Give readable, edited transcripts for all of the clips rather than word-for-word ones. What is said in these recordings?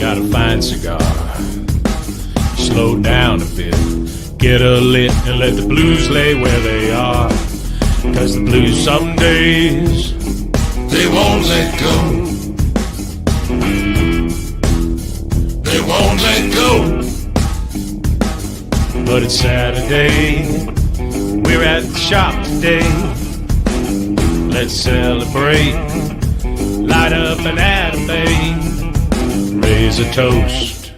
got a fine cigar. Slow down a bit, get a lit, and let the blues lay where they are. 'Cause the blues some days, they won't let go. They won't let go. But it's Saturday, we're at the shop today. Let's celebrate, light up an anime, raise a toast,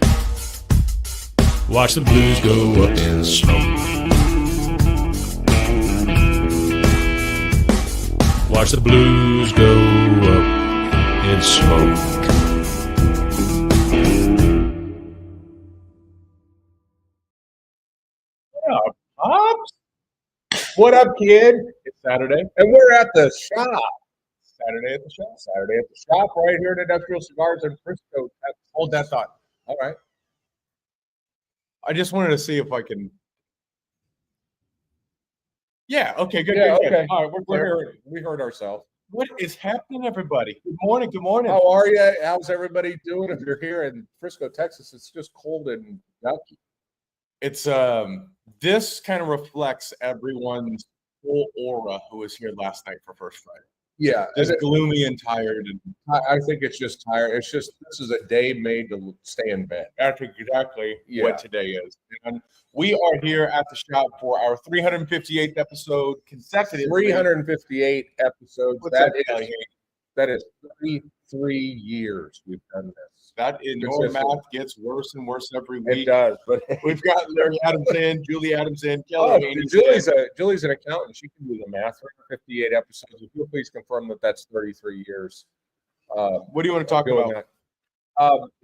watch the blues go up in smoke. Watch the blues go up in smoke. What up, Pops? What up, kid? It's Saturday, and we're at the shop. Saturday at the shop, right here at Industrial Cigars in Frisco. Hold that thought. All right. I just wanted to see if I can. Yeah. Okay. Good. Yeah. Good. Okay. All right. We're here. We heard ourselves. What is happening, everybody? Good morning. Good morning. How are you? How's everybody doing? If you're here in Frisco, Texas, it's just cold and yucky. It's this kind of reflects everyone's whole aura who was here last night for First Friday. Yeah, Just gloomy and tired. And I think it's just tired. It's just this is a day made to stay in bed. that's exactly what today is. And we are here at the shop for our 358th episode consecutive. 358 episodes. What's up, Kelly? That is 33 years we've done this. That in your math gets worse and worse every week. It does, but We've got Larry Adams in, Julie Adams in, oh, Kelly Haney's in. Julie's an accountant. She can do the math. 358 episodes. If you'll please confirm that that's 33 years. What do you want to talk about?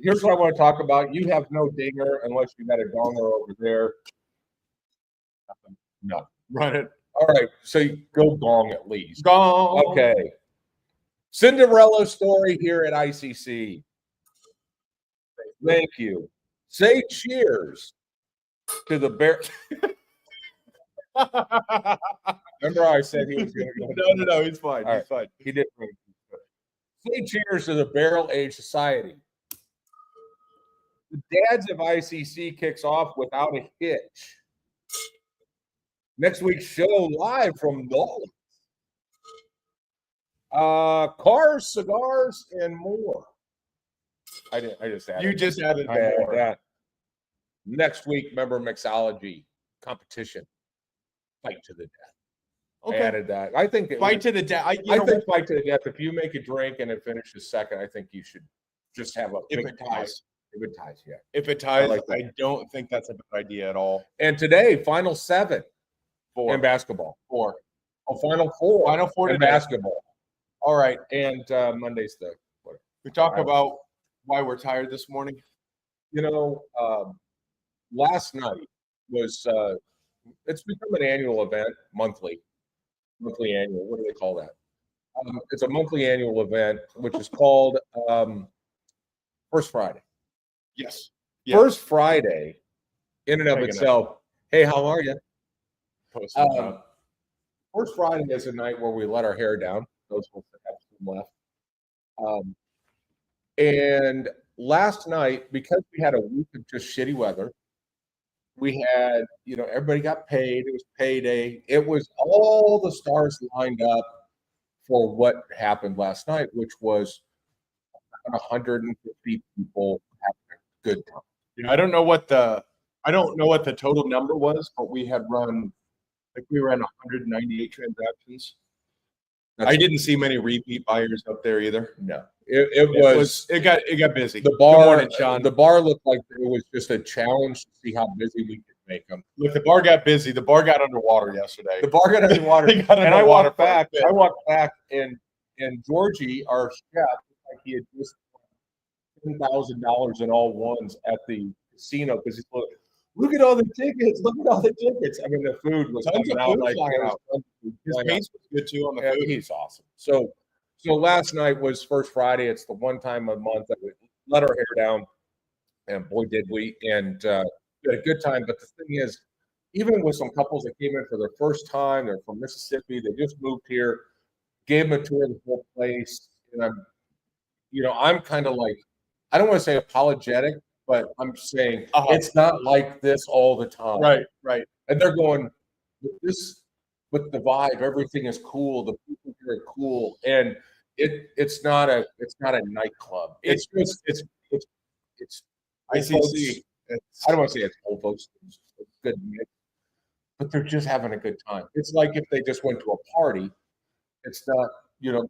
Here's what I want to talk about. You have no dinger unless you got a donger over there. No. Run it. All right. So you go gong at least. Gone. Okay. Cinderella story here at ICC. Thank you. Say cheers to the bear. Remember how I said he was going to go? No. He's fine. All He's fine. He did. Say cheers to the Barrel Age Society. The Dads of ICC kicks off without a hitch. Next week's show live from Nolens. Cars, cigars, and more. I just added. You just added I added more. that. Next week, remember mixology competition. Fight to the death. Okay. I added that. I think Fight to the death. I think fight to the death. If you make a drink and it finishes second, I think you should just have a If it ties. If it ties, yeah. If it ties, like that. I don't think that's a good idea at all. And today, final 7 Four. in basketball. 4. Oh, final 4. Final 4 in today. basketball. All right. And Monday's the what? We talk about why we're tired this morning. You know, last night was it's become an annual event, monthly annual. What do they call that? It's a monthly annual event, which is called First Friday. Yes. First Friday, in and of itself. Hey, how are you? First Friday is a night where we let our hair down. Those folks that have some left. And last night, because we had a week of just shitty weather, we had, everybody got paid. It was payday. It was all the stars lined up for what happened last night, which was 150 people having a good time. I don't know what the total number was, but we had run 198 transactions. I didn't see many repeat buyers up there either. No, it got busy. The bar looked like it was just a challenge to see how busy we could make them. Look, the bar got busy. The bar got underwater yesterday. The bar got underwater, and I walked back. And Georgie, our chef, like he had just $10,000 in all ones at the casino because he's like, look at all the tickets. Look at all the tickets. I mean, the food was Tons of coming out food like flying it was out. His pace was good too on the food. He's awesome. So last night was First Friday. It's the one time a month that we let our hair down, and boy did we! And we had a good time. But the thing is, even with some couples that came in for their first time, they're from Mississippi, they just moved here, gave them a tour of the whole place, and I'm kind of like I don't want to say apologetic, but I'm saying Uh-huh. it's not like this all the time. Right. And they're going, with the vibe, everything is cool. The people here are cool, and it's not a nightclub. It's old folks. ICC. I don't want to say it's old folks. It's good mix, but they're just having a good time. It's like if they just went to a party. It's not,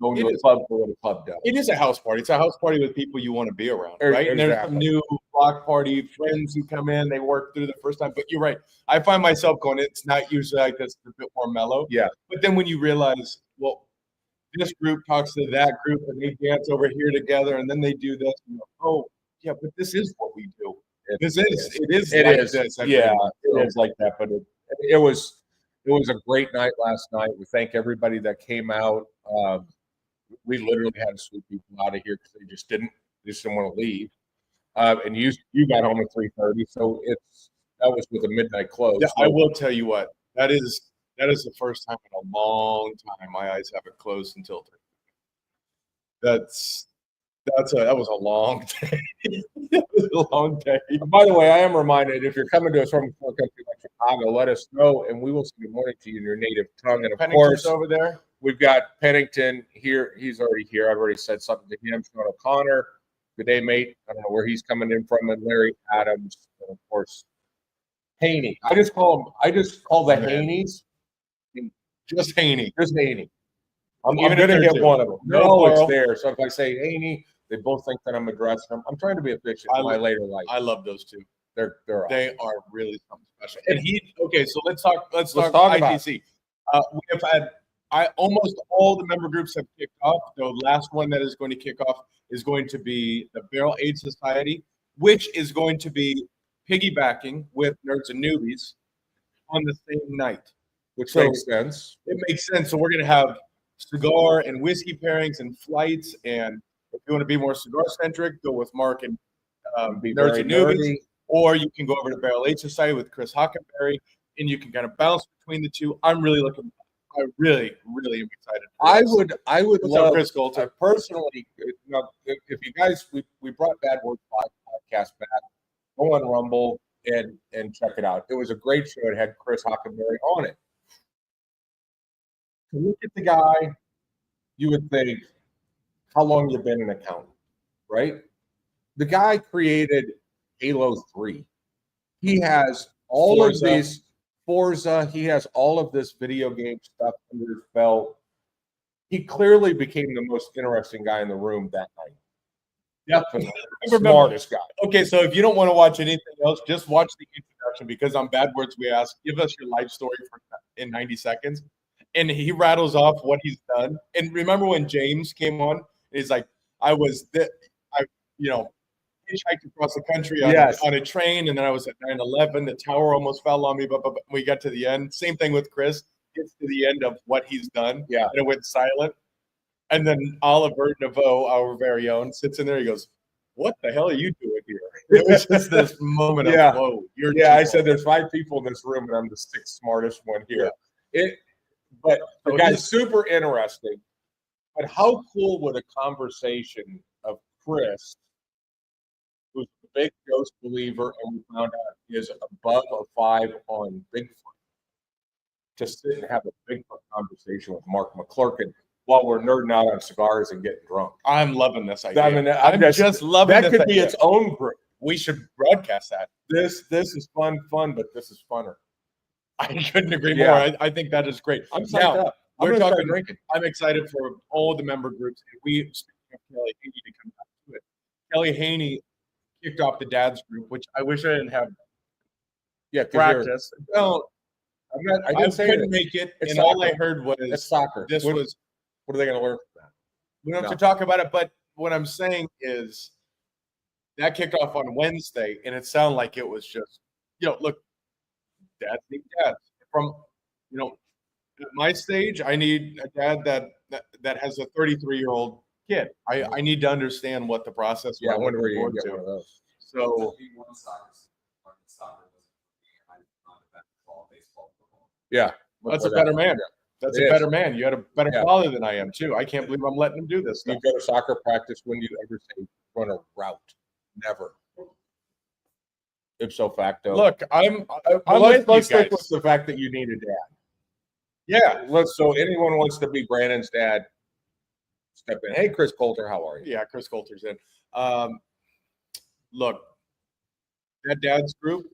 going to a club for what a club does. It is a house party. It's a house party with people you want to be around, right? And there's some new block party friends who come in. They work through the first time. But you're right. I find myself going, it's not usually like this. It's a bit more mellow. Yeah. But then when you realize, well, this group talks to that group and they dance over here together and then they do this. And oh, yeah, but this is what we do. It is this. Yeah, it is like that. But it was a great night last night. We thank everybody that came out. We literally had to sweep people out of here because they just didn't want to leave. And you got home at 3:30, so that was with a midnight close. Yeah, so I will tell you what, that is the first time in a long time my eyes haven't closed until 3. That was a long day. It was a long day. By the way, I am reminded, if you're coming to us from a country like Chicago, let us know, and we will say good morning to you in your native tongue. And of course, over there, we've got Pennington here. He's already here. I've already said something to him. Sean O'Connor, good day, mate. I don't know where he's coming in from. And Larry Adams, and of course, Haney. I just call the Haneys. Just Haney. Just Haney. I'm Even going to if hit they're one of them. No They're always plural. there. So if I say Haney, they both think that I'm addressing them. I'm trying to be efficient in my later life. I love those two. They're awesome. They are really something special. And okay, so let's talk talk ITC. We have had almost all the member groups have kicked off. The last one that is going to kick off is going to be the Barrel Aid Society, which is going to be piggybacking with Nerds and Newbies on the same night. Which makes sense. It makes sense. So we're going to have cigar and whiskey pairings and flights. And if you want to be more cigar centric, go with Mark and Nerds and Newbies. Or you can go over to Barrel Aid Society with Chris Hockenberry, and you can kind of bounce between the two. I really, really am excited. I would love Chris Coulter. Personally. If you guys, we brought Bad Word 5 podcast back. Go on Rumble and check it out. It was a great show. It had Chris Hockenberry on it. To look at the guy, you would think, how long you been an accountant, right? The guy created Halo 3. He has all of these Forza. He has all of this video game stuff under his belt. He clearly became the most interesting guy in the room that night. Definitely. Smartest guy. Okay, so if you don't want to watch anything else, just watch the introduction, because on Bad Words we ask, give us your life story in 90 seconds. And he rattles off what he's done. And remember when James came on, he's like, I hitchhiked across the country on a train, and then I was at 9/11. The tower almost fell on me, but we got to the end. Same thing with Chris. Gets to the end of what he's done, and it went silent. And then Oliver Naveau, our very own, sits in there. He goes, "What the hell are you doing here?" It was just this moment of, "Whoa, you're." I said, "There's 5 people in this room, and I'm the 6th smartest one here." But the guy's super interesting. But how cool would a conversation of Chris, who's a big ghost believer, and we found out is above a 5 on Bigfoot, to sit and have a Bigfoot conversation with Mark McClurkin while we're nerding out on cigars and getting drunk. I'm loving this idea. I mean, I'm just loving that. Could be its own group. We should broadcast that. This is fun, but this is funner. I couldn't agree more. I think that is great. I'm psyched up. We're talking drinking. I'm excited for all the member groups. And speaking of Kelly Haney, to come back to it. Kelly Haney kicked off the dads group, which I wish I didn't have practice. No, I couldn't make it, and soccer. all I heard was it's soccer. What are they going to learn from that? We don't have to talk about it, but what I'm saying is that kicked off on Wednesday, and it sounded like it was just, look, dads need dads. From, at my stage, I need a dad that has a 33-year-old kid. I need to understand what the process. I wonder where you get one of those. So. Yeah, that's a better man. That's a better man. You had a better father than I am too. I can't believe I'm letting him do this stuff. You go to soccer practice when you ever say run a route. Never. Ipso facto. Look, I'm let's with you stick guys. with the fact that you need a dad. Yeah, So anyone wants to be Brandon's dad, step in. Hey, Chris Coulter, how are you? yeah. Chris Coulter's in. Look, that dad's group.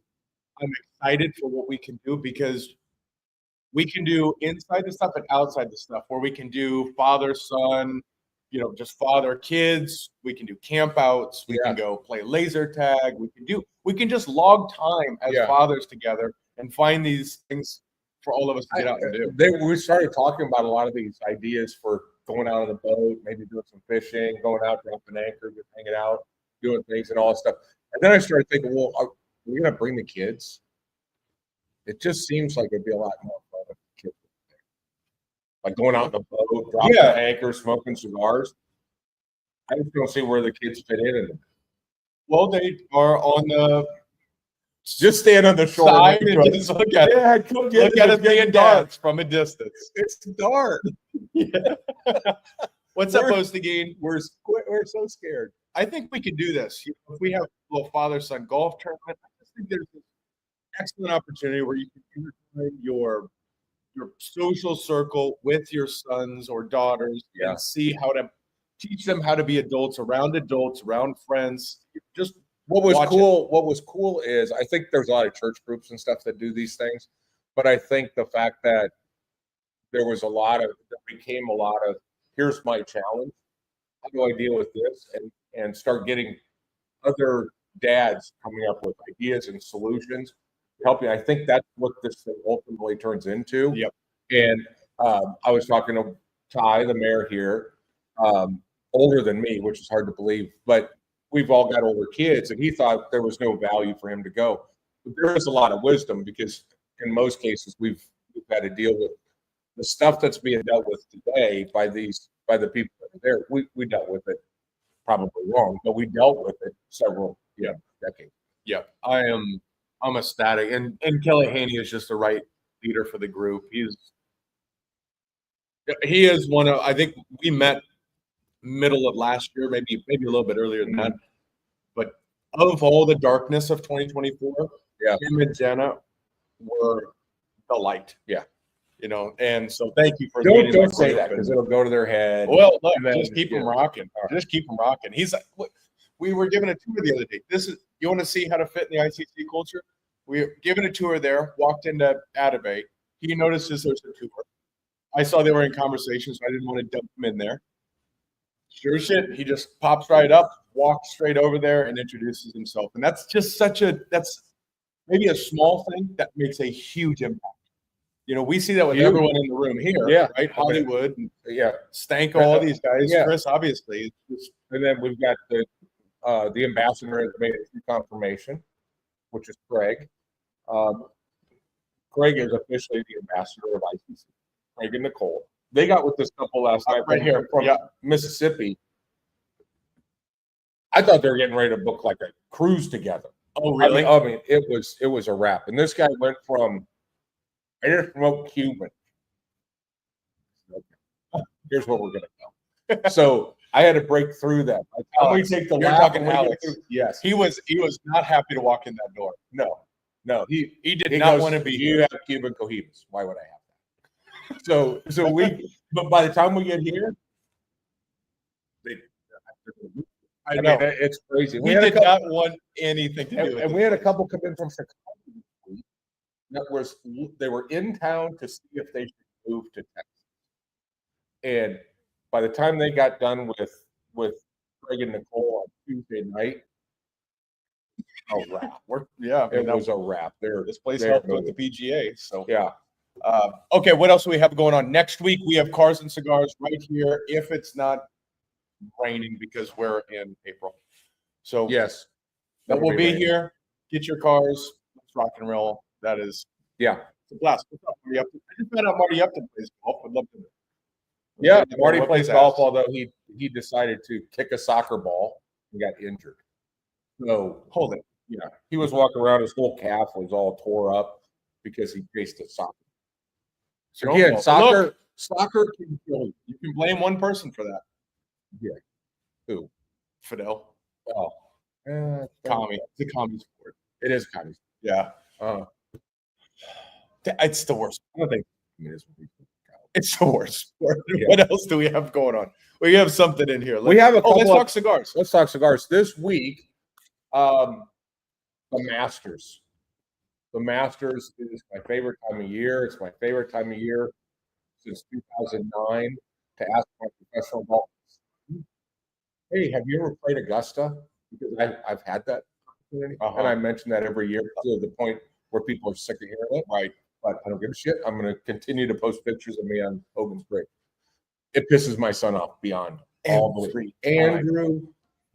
I'm excited for what we can do because we can do inside the stuff and outside the stuff. Where we can do father son, just father kids. We can do campouts. We can go play laser tag. We can just log time as fathers together and find these things for all of us to get out and do. We started talking about a lot of these ideas for going out on the boat, maybe doing some fishing, going out, dropping anchor, just hanging out, doing things and all that stuff. And then I started thinking, well, are we going to bring the kids? It just seems like it'd be a lot more fun with the kids. Like going out on the boat, dropping anchor, smoking cigars. I just don't see where the kids fit in it. Well, they are on the just stand on the shore side and just look at it. Look at it being dark from a distance. It's dark. Yeah. What's up, Postigine? We're so scared. I think we can do this. If we have a little father-son golf tournament, I just think there's an excellent opportunity where you can intertwine your social circle with your sons or daughters and see how to teach them how to be adults, around friends. Just what was cool is I think there's a lot of church groups and stuff that do these things, but I think the fact that there became a lot of here's my challenge. How do I deal with this? And start getting other dads coming up with ideas and solutions to help you. I think that's what this thing ultimately turns into. Yep. And I was talking to Ty, the mayor here, older than me, which is hard to believe, but we've all got older kids, and he thought there was no value for him to go. But there is a lot of wisdom because in most cases we've had to deal with the stuff that's being dealt with today by the people that are there. We dealt with it probably wrong, but we dealt with it several decades. Yeah, I'm ecstatic, and Kelly Haney is just the right leader for the group. He is one of, I think we met middle of last year, maybe a little bit earlier than that. But of all the darkness of 2024, him and Jenna were the light. Yeah. And so thank you for don't say that because it'll go to their head. Well, look, just keep them rocking. Just keep them rocking. He's like, we were given a tour the other day. You want to see how to fit in the ICC culture? We were given a tour there, walked into Atabay. He notices there's a tour. I saw they were in conversation, so I didn't want to dump him in there. Sure shit, he just pops right up, walks straight over there, and introduces himself. And that's just that's maybe a small thing that makes a huge impact. We see that with everyone in the room here, right? Hollywood, Stanko, all these guys. Chris, obviously. And then we've got the ambassador has made it through confirmation, which is Craig. Craig is officially the ambassador of ICC. Craig and Nicole. They got with this couple last night right here from Mississippi. I thought they were getting ready to book like a cruise together. Oh, really? I mean, it was a wrap. And this guy went from I didn't promote Cuban. Here's what we're gonna go. So I had to break through that. We take the lap and Alex. Yes, he was not happy to walk in that door. No, he did not want to be. You have Cuban cohibas. Why would I have that? So but by the time we get here, I know it's crazy. We did not want anything to do with it. And we had a couple come in from Chicago. They were in town to see if they should move to Texas. And by the time they got done with Craig and Nicole on Tuesday night, a wrap. It was a wrap. This place helped with the PGA. So yeah. Okay, what else do we have going on? Next week we have Cars and Cigars right here if it's not raining because we're in April. So yes. That will be here. Get your cars. Let's rock and roll. That is it's a blast. What's up, Marty Upton? I just found out Marty Upton plays golf. I'd love to. Yeah, Marty plays golf, although he decided to kick a soccer ball and got injured. So hold it. Yeah, he was walking around, his whole calf was all tore up because he faced a soccer. So again, soccer can kill you. You can blame one person for that. Yeah. Who? Fidel. Oh. commie. It's a commie sport. It is kind of. Yeah. It's the worst. I don't think it is. It's the worst sport. Yeah. What else do we have going on? We have something in here. We have a couple let's of- talk cigars. Let's talk cigars. This week, the Masters. The Masters is my favorite time of year. It's my favorite time of year since 2009 to ask my professional golf. Hey, have you ever played Augusta? Because I've had that opportunity, and I mention that every year to the point where people are sick of hearing it. Right. But I don't give a shit. I'm going to continue to post pictures of me on Hogan's Break. It pisses my son off beyond all belief. Andrew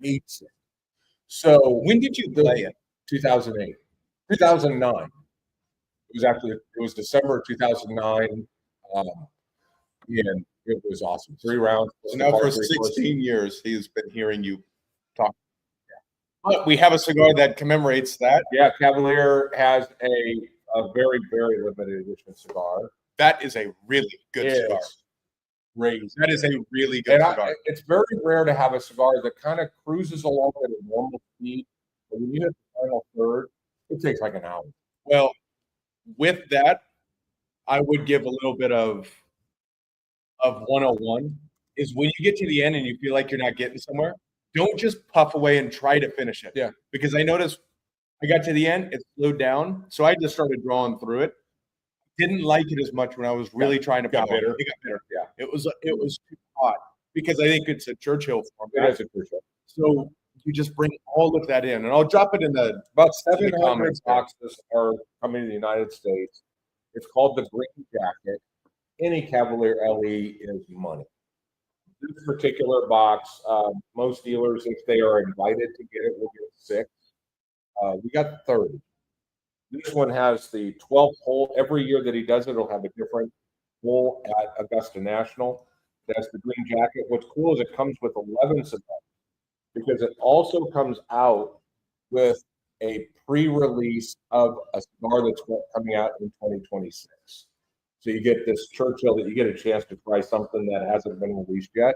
hates it. So When did you play it? 2008, 2009. It was December of 2009, and it was awesome. 3 rounds. So now for 16 years, he's been hearing you talk. But we have a cigar that commemorates that. Yeah, Cavalier has a very, very limited edition cigar. That is a really good cigar. Raised. That is a really good cigar. It's very rare to have a cigar that kind of cruises along at a normal speed, but when you hit the final third, it takes like an hour. Well, with that, I would give a little bit of 101 is when you get to the end and you feel like you're not getting somewhere, don't just puff away and try to finish it. Yeah. Because I noticed I got to the end, it slowed down. So I just started drawing through it. Didn't like it as much when I was really trying to got puff. bitter. It got bitter. Yeah. It was too hot because I think it's a Churchill format. It is a Churchill. So you just bring all of that in, and I'll drop it in the About in the 700 comments there. boxes are coming to the United States. It's called the Green Jacket. Any Cavalier LE is money. This particular box, most dealers, if they are invited to get it, will get 6. We got 30. This one has the 12th hole. Every year that he does it, it'll have a different hole at Augusta National. That's the Green Jacket. What's cool is it comes with 11 cigars because it also comes out with a pre-release of a cigar that's coming out in 2026. So you get this Churchill that you get a chance to try something that hasn't been released yet.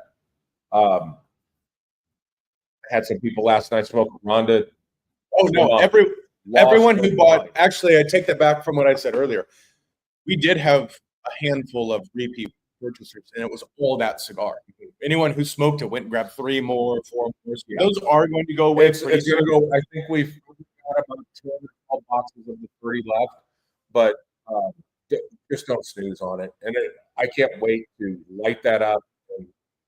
Had some people last night smoke Rhonda. Oh no! Everyone who bought. Actually, I take that back from what I said earlier. We did have a handful of repeat purchasers, and it was all that cigar. Anyone who smoked it went and grabbed 3 more, 4 more. Yeah. Those are going to go away. It's going to go. I think we've got about 212 boxes of the 30 left, but just don't snooze on it. And I can't wait to light that up and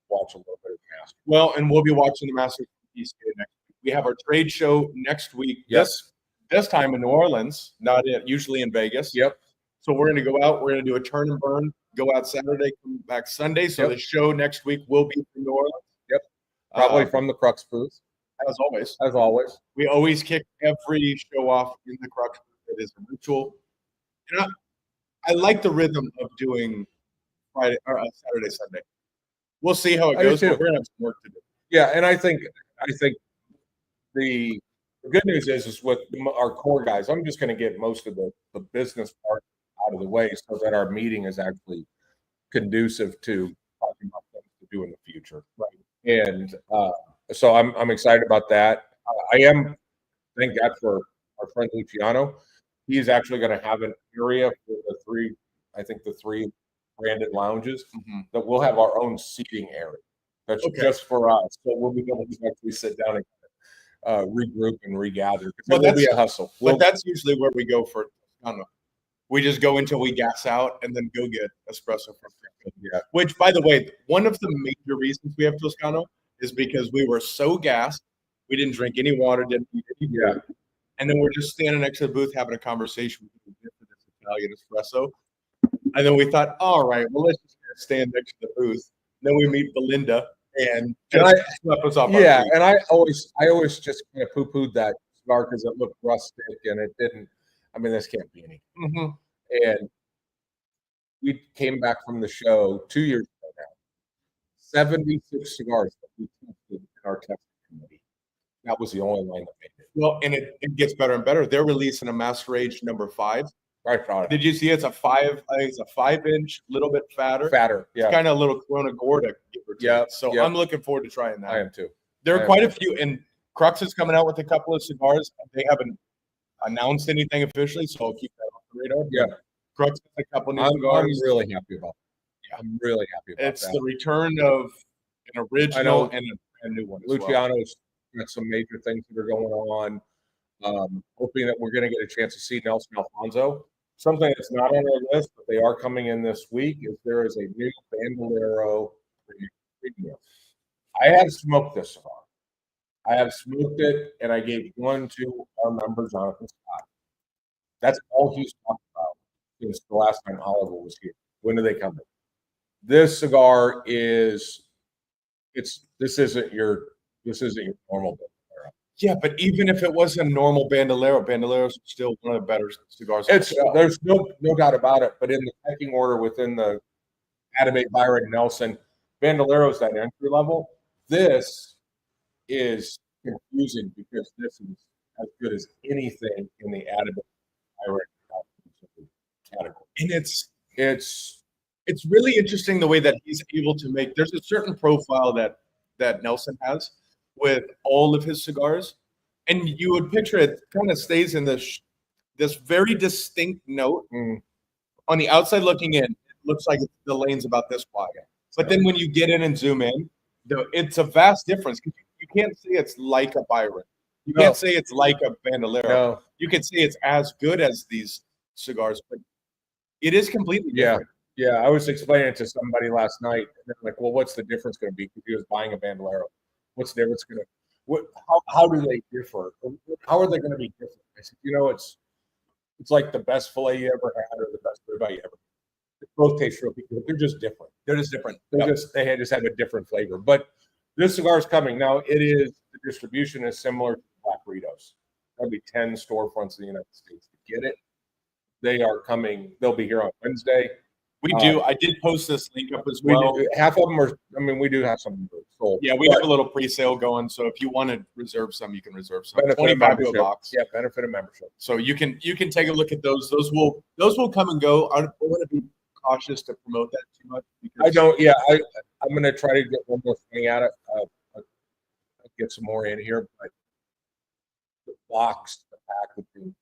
watch a little bit of Masters. Well, and we'll be watching the Masters next week. We have our trade show next week. Yes. This time in New Orleans, not usually in Vegas. Yep. So we're going to go out. We're going to do a turn and burn. Go out Saturday, come back Sunday. So Yep. the show next week will be from New Orleans. Yep. Probably from the Crux booth, as always. as always. We always kick every show off in the Crux booth. It is a ritual. And I like the rhythm of doing Friday or Saturday, Sunday. We'll see how it I do goes. too. But we're gonna have some work to do. Yeah, and I think the good news is with our core guys, I'm just going to get most of the business part out of the way so that our meeting is actually conducive to talking about things to do in the future. Right. And so I'm excited about that. Thank God for our friend Luciano. He is actually going to have an area for the 3 branded lounges that we'll have our own seating area. That's just for us. So we'll be able to actually sit down and regroup and regather. Well, It'll be a hustle. But that's usually where we go for. I don't know. We just go until we gas out and then go get espresso from Toscano. Yeah. Which, by the way, one of the major reasons we have Toscano is because we were so gassed, we didn't drink any water, didn't eat any food, and then we're just standing next to the booth having a conversation with this Italian espresso. And then we thought, all right, well, let's just stand next to the booth. Then we meet Belinda and swept us off. Yeah, and I always just kind of poo-pooed that cigar because it looked rustic and it didn't. I mean, this can't be anything. And we came back from the show 2 years ago now. 76 cigars that we tested in our testing committee. That was the only line that made it. Well, and it gets better and better. They're releasing a Master Age number 5. Right, proud. Did you see it's a 5? I think it's a 5-inch, little bit fatter. Yeah. It's kind of a little Corona Gorda, give or take. Yeah, So yeah. I'm looking forward to trying that. I am too. There are quite a few, and Crux is coming out with a couple of cigars. They haven't announced anything officially, so I'll keep that on the radar. Yeah. Crux has a couple new I'm cigars. really happy about that. I'm really happy about It's that. the return of an original and a brand new one. Luciano's got some major things that are going on. Hoping that we're going to get a chance to see Nelson Alfonso. Something that's not on our list, but they are coming in this week, is there is a new Bandolero premium. I have smoked this cigar. I have smoked it, and I gave one to our member, Jonathan Scott. That's all he's talked about since the last time Oliver was here. When do they come in? This cigar is, this isn't your normal Bandolero. Yeah, but even if it was a normal Bandolero, Bandolero's still one of the better cigars. There's no doubt about it. But in the pecking order within the Adamate, Byron, Nelson, Bandolero's that entry level. This is confusing because this is as good as anything in the Adamate, Byron category. And it's really interesting the way that he's able to make. There's a certain profile that Nelson has with all of his cigars, and you would picture it kind of stays in this very distinct note. On the outside looking in, it looks like the lane's about this wide, but then when you get in and zoom in, it's a vast difference. You can't say it's like a Byron. You can't say it's like a Bandolero. No. You can say it's as good as these cigars, but it is completely different. Yeah, I was explaining it to somebody last night. And they're like, well, what's the difference going to be? Because he was buying a Bandolero. What's the difference going to? How do they differ? How are they going to be different? I said, it's like the best filet you ever had or the best ribeye you ever had. They both taste really good. They're just different. They're just different. They just have a different flavor. But this cigar is coming now. The distribution is similar to Black Ritos. There'll be 10 storefronts in the United States to get it. They are coming. They'll be here on Wednesday. We do. I did post this link up as well. Half of them are. I mean, we do have some sold. Yeah, we have a little pre-sale going. So if you want to reserve some, you can reserve some. Benefit of $25 to a membership. box. Yeah, benefit of membership. So you can take a look at those. Those will come and go. I want to be cautious to promote that too much. I don't. Yeah, I'm going to try to get one more thing at it. Get some more in here, but the box, the packaging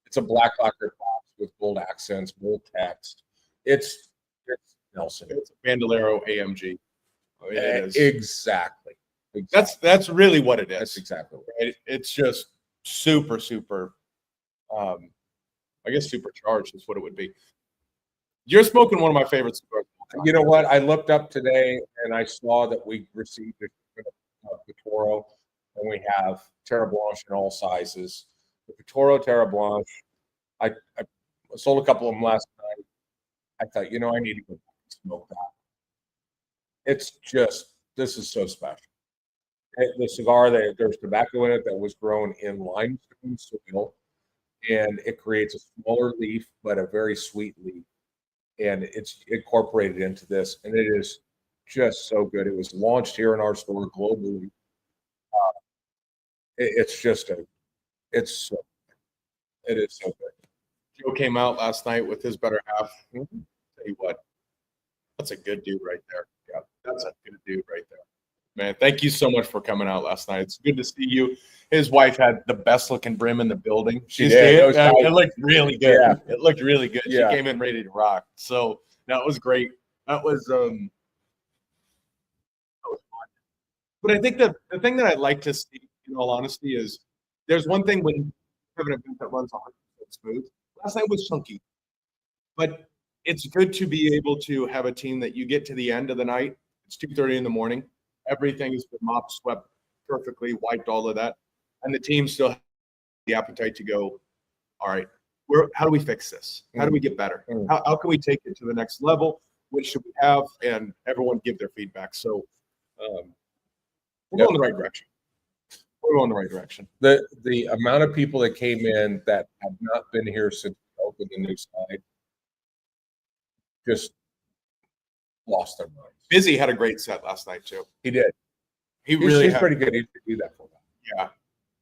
it's a black lacquered box with gold accents, gold text. It's Nelson. It's a Bandolero AMG. It is. Exactly. That's really what it is. That's exactly what it's just super, I guess supercharged is what it would be. You're smoking one of my favorite cigars. You know what? I looked up today and I saw that we received the Toro, and we have Terra Blanche in all sizes. The Toro Terra Blanche, I sold a couple of them last night. I thought, I need to go back and smoke that. It's just, this is so special. The cigar, there's tobacco in it that was grown in limestone soil, and it creates a smaller leaf, but a very sweet leaf. And it's incorporated into this, and it is just so good. It was launched here in our store globally. It is so good. Joe came out last night with his better half. Tell you what, that's a good dude right there. Yeah, that's a good dude right there. Man, thank you so much for coming out last night. It's good to see you. His wife had the best looking brim in the building. She did. It looked really good. Yeah. It looked really good. Yeah. She came in ready to rock. So that was great. That was fun. But I think the thing that I'd like to see, in all honesty, is there's one thing when you have an event that runs 100% smooth. Last night was chunky, but it's good to be able to have a team that you get to the end of the night. It's 2:30 in the morning. Everything has been mopped, swept perfectly, wiped all of that, and the team still has the appetite to go. All right, how do we fix this? How do we get better? How can we take it to the next level? What should we have? And everyone give their feedback. So we're going the right direction. We're going the right direction. The amount of people that came in that have not been here since we opened the new side just lost their minds. Busy had a great set last night too. He did. He's pretty good. He should do that for them. Yeah,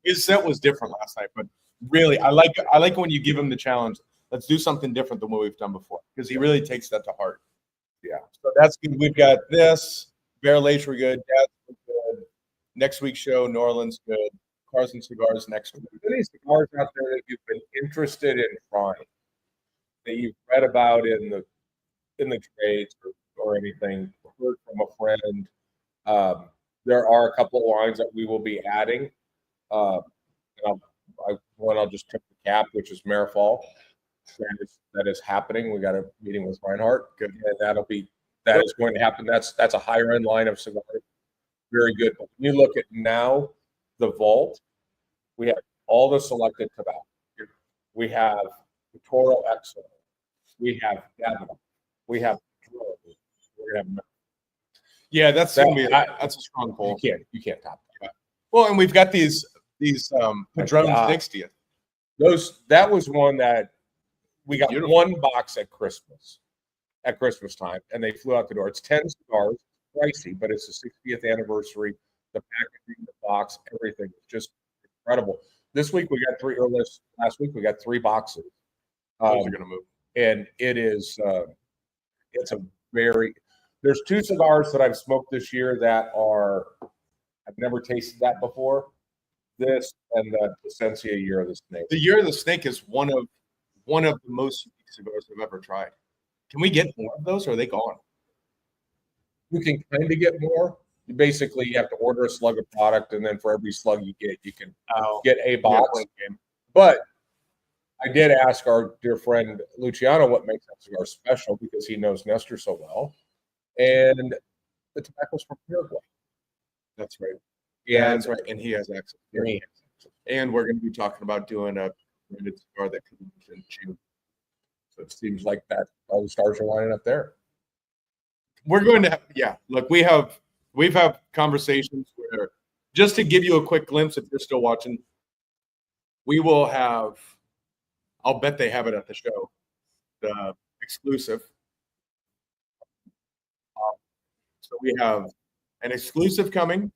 his set was different last night, but really, I like when you give him the challenge. Let's do something different than what we've done before, because he really takes that to heart. Yeah, so that's good. We've got this. Barrel Age, we're good. Dad's we're good. Next week's show, New Orleans, good. Cars and Cigars next week. Any cigars out there that you've been interested in trying, that you've read about in the trades or anything, heard from a friend? There are a couple of lines that we will be adding. And I'll just tip the cap, which is Marifal. That is happening. We got a meeting with Reinhardt. Good, and that is going to happen. That's a higher end line of cigars. Very good. But when you look at now the vault, we have all the selected tobacco. We have the Toro Exo. We have Davidoff. We have we're gonna have. Yeah, that's a strong pull. You can't top that. Well, and we've got these Padrones next to you. That was one that we got Beautiful. one box at Christmas time, and they flew out the door. It's 10 cigars, pricey, but it's the 60th anniversary. The packaging, the box, everything is just incredible. This week we got 3, or last week we got 3 boxes. Those are going to move, and it is it's a very. There's 2 cigars that I've smoked this year that I've never tasted that before. This and the Essencia Year of the Snake. The Year of the Snake is one of the most unique cigars I've ever tried. Can we get more of those, or are they gone? You can kind of get more. You basically have to order a slug of product, and then for every slug you get, you can get a box. Yeah. But I did ask our dear friend Luciano what makes that cigar special, because he knows Nestor so well. And the tobacco's from Paraguay. That's right. Yeah, that's right. And he has access. And we're going to be talking about doing a branded cigar that comes in June. So it seems like that all the stars are lining up there. We're going to look, we've had conversations where, just to give you a quick glimpse, if you're still watching, we will have, I'll bet they have it at the show, the exclusive. So we have an exclusive coming,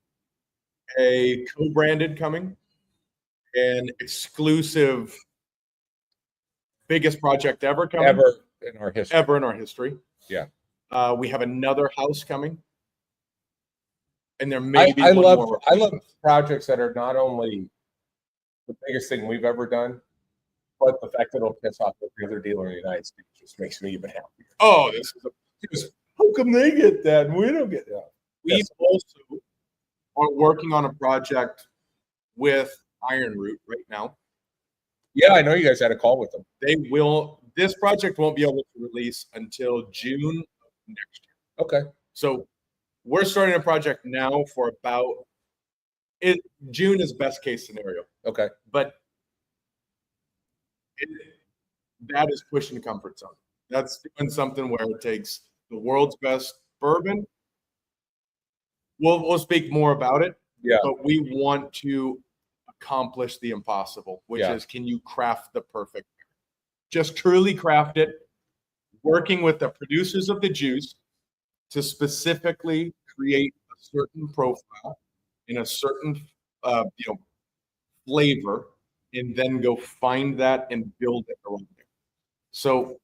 a co-branded coming, an exclusive biggest project ever coming. Ever in our history. Ever in our history. Yeah. We have another house coming. And there may be I one love more. projects that are not only the biggest thing we've ever done, but the fact that it'll piss off every other dealer in the United States just makes me even happier. Oh, this is How come they get that and we don't get that? we also are working on a project with Iron Root right now. Yeah, I know you guys had a call with them. This project won't be able to release until June of next year. Okay. So we're starting a project now for about June is best case scenario. Okay. But that is pushing the comfort zone. That's doing something where it takes the world's best bourbon. We'll speak more about it. Yeah. But we want to accomplish the impossible, which is, can you craft the perfect beer? Just truly craft it, working with the producers of the juice to specifically create a certain profile in a certain flavor, and then go find that and build it around there. So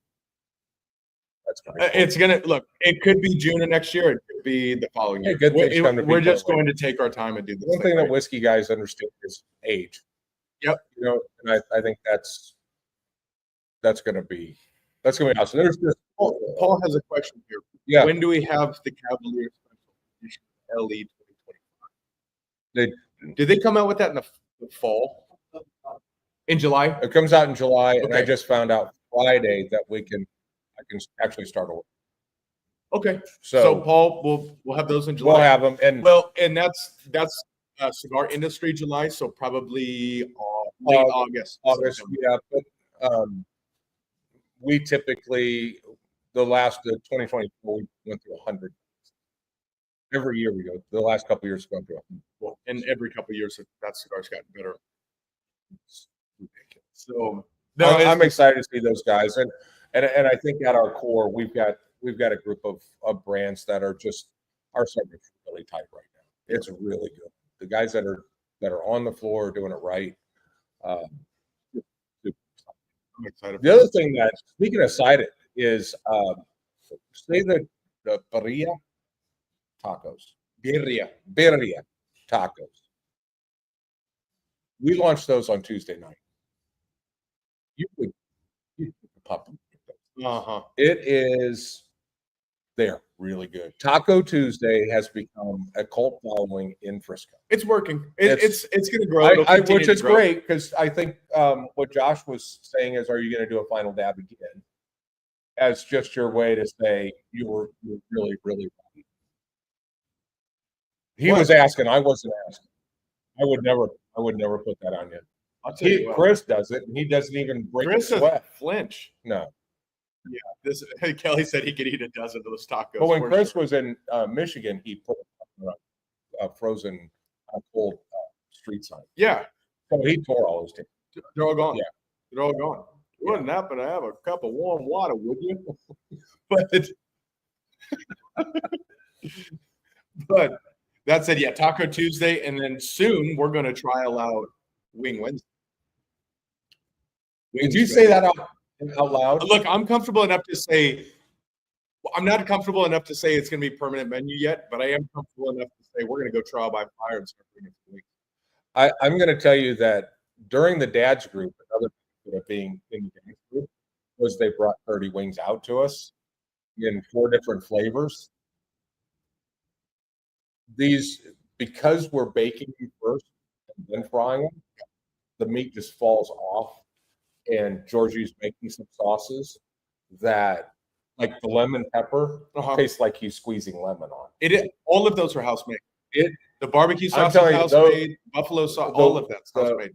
it's gonna look. It could be June of next year. It could be the following year. We're just going to take our time and do this. One thing that whiskey guys understand is age. Yep. And I think that's going to be awesome. There's this. Paul has a question here. Yeah. When do we have the Cavalier Special Edition LE 2025? Did they come out with that in the fall? In July? It comes out in July, and I Okay. just found out Friday that I can actually start over. Okay. So So Paul, we'll have those in July. we'll have them, and And that's cigar industry July, so probably late August. August, September. yeah. But we typically the 2024 we went through 100. Every year we go. The last couple of years we've gone through 100. Well, and every couple of years that cigar's gotten better. It's ridiculous. So I'm excited to see those guys, and I think at our core we've got a group of brands that are segment's really tight right now. It's really good. The guys that are on the floor are doing it right. I'm excited. The other thing that, speaking of cited, is say the birria tacos. Birria. tacos. We launched those on Tuesday night. You could pop them. It is, they're really good. Taco Tuesday has become a cult following in Frisco. It's working. It's going to grow. It'll which continue to is grow. great because I think what Josh was saying is, are you going to do a final dab again? As just your way to say you were really, really right. He was asking, I wasn't asking. I would never put that on you. I'll tell you what. Chris does it, and he doesn't even break Chris a sweat. doesn't flinch. No. Yeah, Kelly said he could eat a dozen of those tacos. But when for Chris sure. was in Michigan, he put a frozen cold street sign. Yeah, So he tore all his teeth. they're all gone. Yeah. They're all gone. You wouldn't happen to have a cup of warm water, would you? but that said, yeah, Taco Tuesday, and then soon we're going to trial out Wing Wednesday. Did you say that out loud? Look, I'm comfortable enough to say. I'm not comfortable enough to say it's going to be permanent menu yet, but I am comfortable enough to say we're going to go trial by fire and start bringing it wings. I'm going to tell you that during the dad's group, another benefit of being in the dad's group was they brought 30 wings out to us in 4 different flavors. These, because we're baking them first and then frying them, the meat just falls off. And Georgie's making some sauces that, like the lemon pepper, tastes like he's squeezing lemon on. It is, all of those are house made. The barbecue sauce telling is you, house those- made. Buffalo sauce, all of that's house made.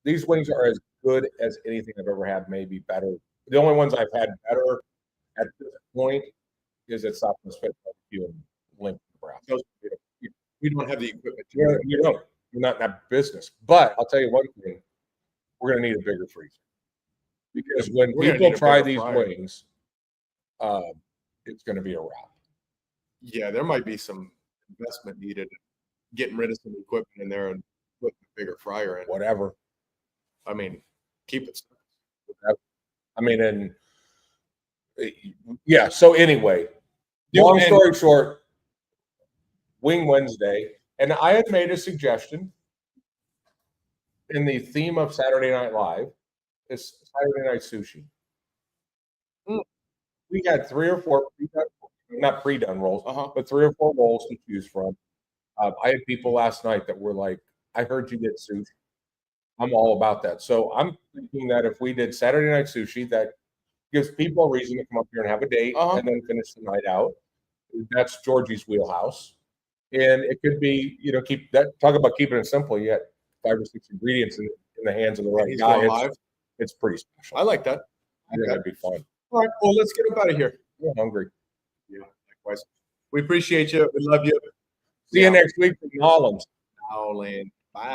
These wings are as good as anything I've ever had, maybe better. The only ones I've had better at this point is at Southwest Fit Barbecue in Lincoln, Nebraska. We don't have the equipment. You don't. You're not in that business. But I'll tell you one thing. We're going to need a bigger freezer. Because when We're gonna people need a try bigger these fryer. wings, it's going to be a wrap. Yeah, there might be some investment needed, getting rid of some equipment in there and putting a bigger fryer in. Whatever. I mean, keep it. I mean, and yeah. So anyway, Yeah, long and- story short, Wing Wednesday, and I had made a suggestion in the theme of Saturday Night Live is Saturday Night Sushi. We had 3 or 4 not pre-done rolls, but 3 or 4 rolls to choose from. I had people last night that were like, "I heard you get sushi." I'm all about that. So I'm thinking that if we did Saturday Night Sushi, that gives people a reason to come up here and have a date and then finish the night out. That's Georgie's wheelhouse. And it could be, keep that, talk about keeping it simple. You got 5 or 6 ingredients in the hands of the right He's guy. going live. It's pretty special. I like that. I think that'd be fun. All right, well, let's get up out of here. I'm hungry. Yeah, likewise. We appreciate you. We love you. See you next week from Nolans. Howland. Bye.